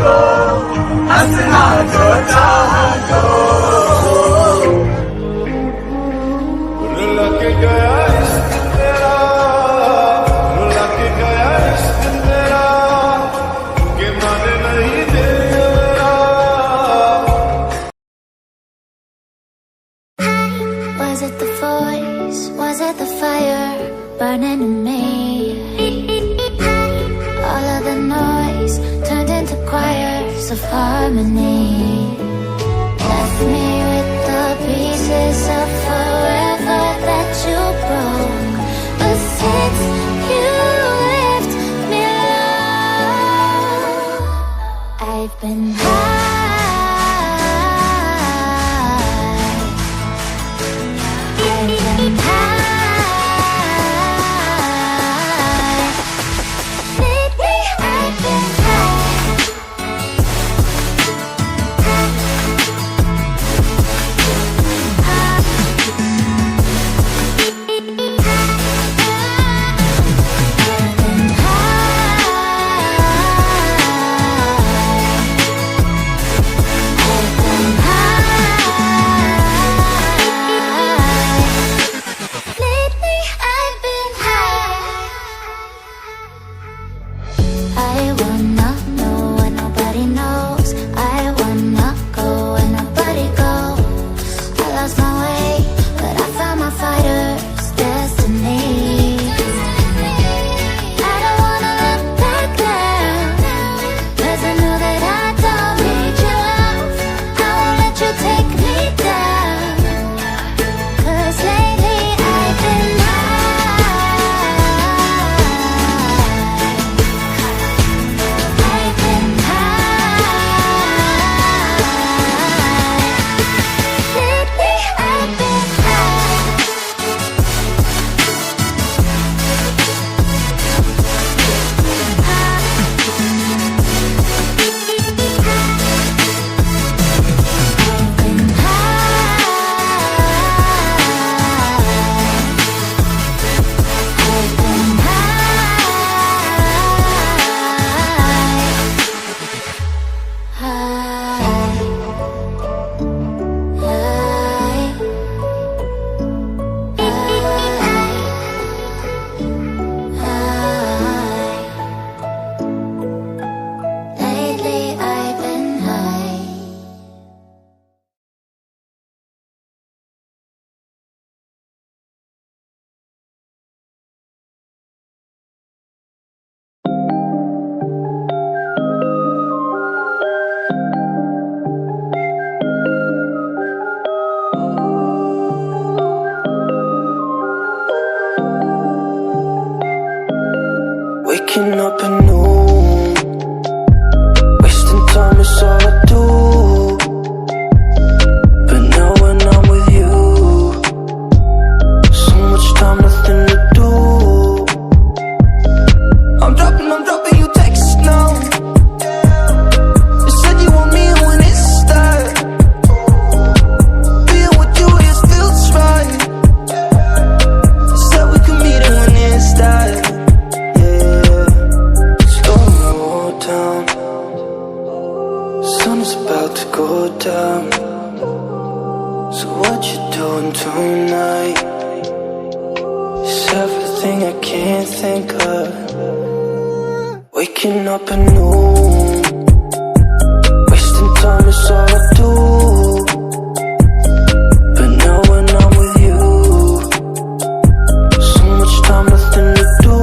दो, हंसना जो चाह दो। रुला के गया इश्क तेरा, रुला के गया इश्क तेरा, के मन नहीं दे मेरा। Was it the voice? Was it the fire burning in me? All of the noise turned into choirs of harmony. Left me with the pieces of forever that you broke. But since you left me alone, I've been waking up anew, wasting time is all I do. But now when I'm with you, so much time, nothing to do. I'm dropping you texts now. You said you want me when it's that. Being with you, it feels right. Said we could meet it when it's that. Sun's about to go down. So what you doing tonight? It's everything I can't think of. Waking up anew, wasting time is all I do. But now when I'm with you, so much time, nothing to do.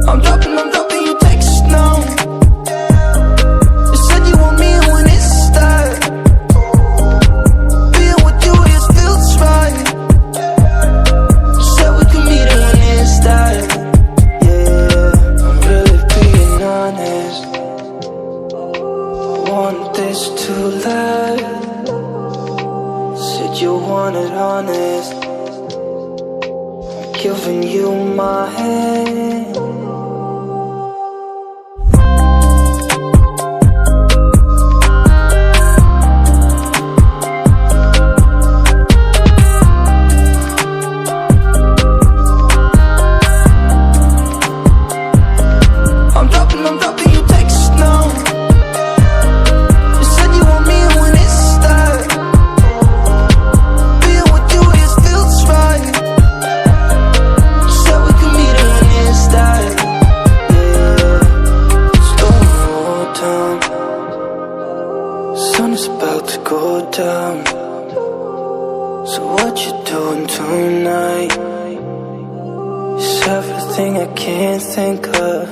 I'm dropping you texts now. You said you want me when it's that. Being with you, it feels right. Said we could meet it when it's that. Yeah, I'm really being honest. I want this to last. Said you want it honest. I'm giving you my hand. I'm dropping you texts sun is about to go down. So what you doing tonight? It's everything I can't think of.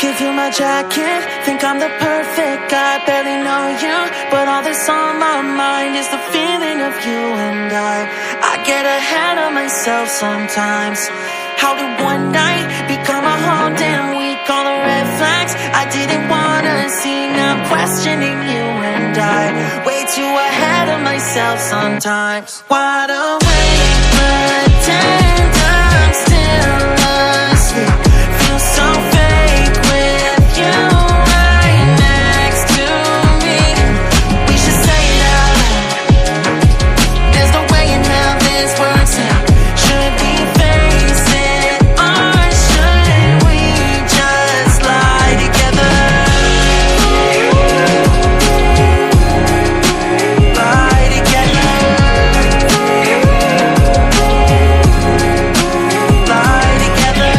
Give you my jacket, think I'm the perfect guy. Barely know you, but all that's on my mind is the feeling of you and I get ahead of myself sometimes. How did one night become a whole damn week? All the red flags I didn't wanna see, now I'm questioning you and I way too ahead of myself sometimes. Wide awake, pretend I'm still asleep. Feel so fake with you right next to me. We should say it out loud. There's no way in hell this works out. Should we face it or should we just lie together? Lie together. Lie together.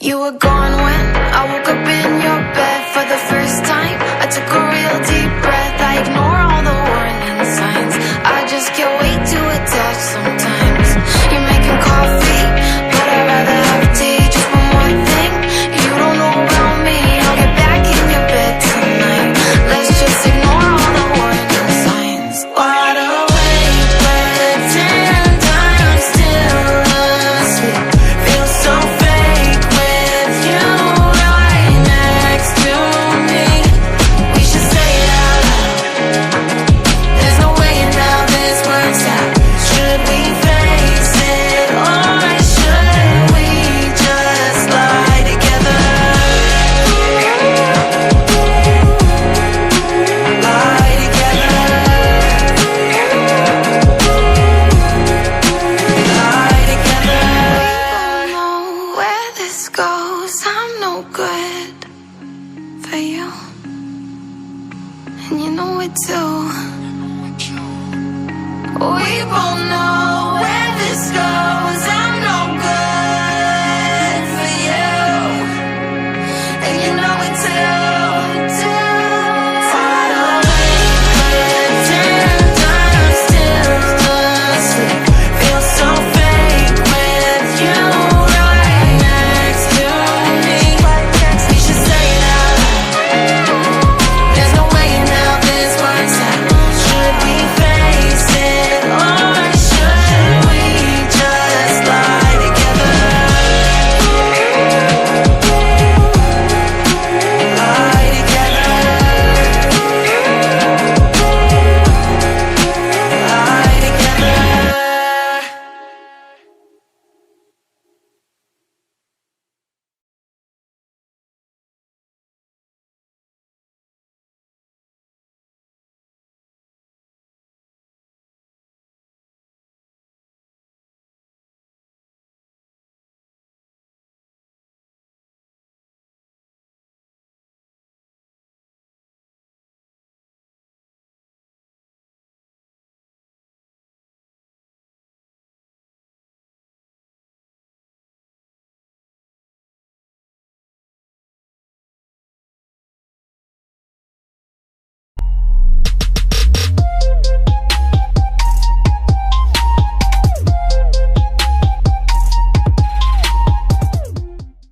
You were gone when I woke up in your bed for the first time. I took a real deep breath. I ignore all the warning signs. I just get way too attached sometimes. You're making coffee, but I'd rather have tea. Just one more thing, you don't know about me. I'll get back in your bed tonight. Let's just ignore all the warning signs. Wide awake, pretend I'm still asleep. Feel so fake with you right next to me. We should say it out loud. There's no way in hell this works out. Should we face it or should we just lie together? Lie together. Lie together. We both know where this goes. I'm no good for you, and you know it too. We both know